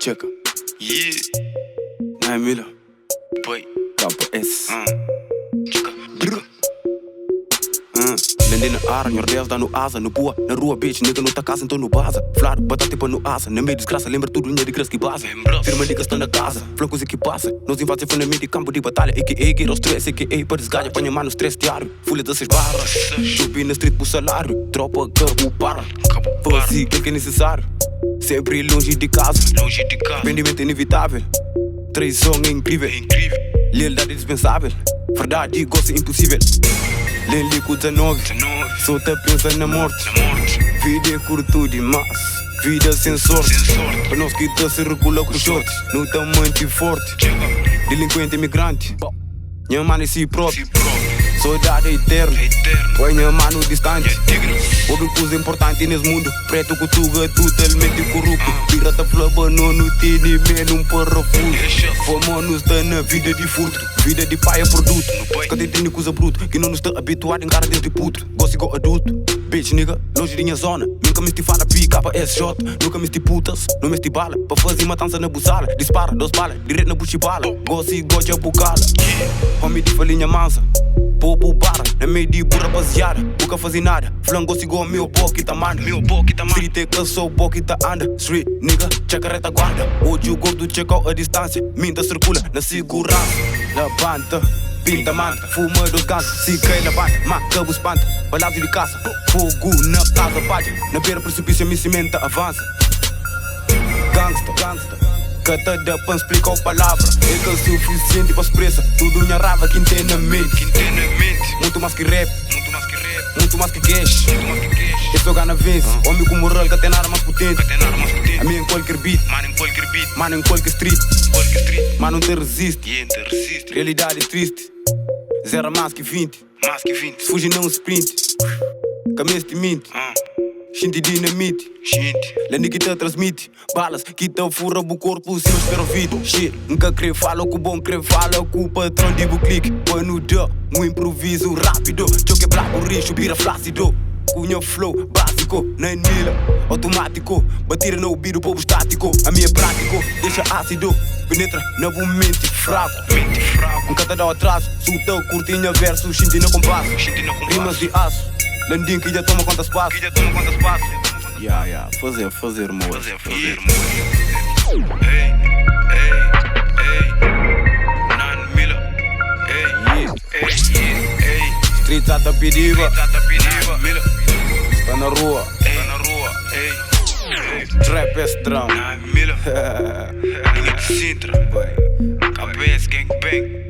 Checa. Yeah. 9 mil. Boy. KS. Checa. Lende na ar, nhor Deus dá no asa. No boa, na rua, bitch, nigga, não tá casa, então no baza. Flaro, batata tipo no asa. Na meio desgraça, lembra tudo, linha de graça que base. Firma liga, está na casa, flancos e que passa. Nos invade, foi na mídia, campo de batalha. A.K.A. Get ao stress, A.K.A. para desgalha. Apanha mano, stress diário. Folha 16 barras. Subi na street pro salário. Tropa, cabo, para. Fazia aquilo que é necessário. Sempre longe de casa. Arrependimento inevitável. Traição é incrível. Lealdade é dispensável. Verdade, gosto é impossível. Lelico 19, só tá pensa na morte. Vida é curto demais, vida sem sorte. Para nós que tá se regula com shorts, no tamanho forte. Delinquente imigrante, minha mano é si próprio. Saudade eterna, põe minha mano distante. Houve coisa importante nesse mundo. Preto com tuga totalmente corrupto. Pirata flaba no tem menos parafuso. Fomos está na vida de furto. Vida de pai é produto. Cadê tem coisa bruto que não nos está habituado em cara desde puto. Gosto igual adulto. Bitch nigga, longe da minha zona. Nunca me fala pica para SJ. Nunca me putas, não me bala. Para fazer matança na busala. Dispara, 2 balas, direto na buchibala. Gosto igual de abucala. Homem de falinha mansa. Popo barra, na meio de burra baseada. Nunca fazer nada, flango igual meu boque tá manda. Street é que sou boque tá anda. Street nigga, checa reta guarda. Hoje o gordo checa a distância. Minda circula na segurança. Levanta, pinta manta. Fuma 2 gases, se cai na bata. Macabo espanta, balado de caça. Fogo na casa, página. Na beira precipício, me cimenta, avança. Gangsta. Cata da pan explica a palavra. É que é suficiente para expressa tudo minha rava que tem na mente. Muito mais que rap, muito mais que cash. Esse eu gana vence, homem com moral que tem nada mais potente. A mim em qualquer beat, mano em qualquer street. Mano não te resiste, realidade é triste. Zero mais que 20, se fugir não sprint. Caminho de mente. Shinti dinamite, lende que te transmite. Balas que te fura o corpo sem esperar ouvido. Shit, nunca crê fala com bom crê fala com o patrão de clique. Põe no dó, um improviso rápido. Choque brabo, richo, vira flácido. Cunha flow, básico, 9 mil, automático. Batira no ouvido, povo estático. A minha prático, deixa ácido. Penetra no mente fraco. Nunca te dá atraso. Suta, curtinha, verso, shinti no compasso. Rimas de aço. Landinho que já toma quanto espaço. Fazer moço. Hey, 9 mil. Street Atapiriba. Está na rua. Trap é strong. 9 mil. Linha de Sintra. KS, gangbang.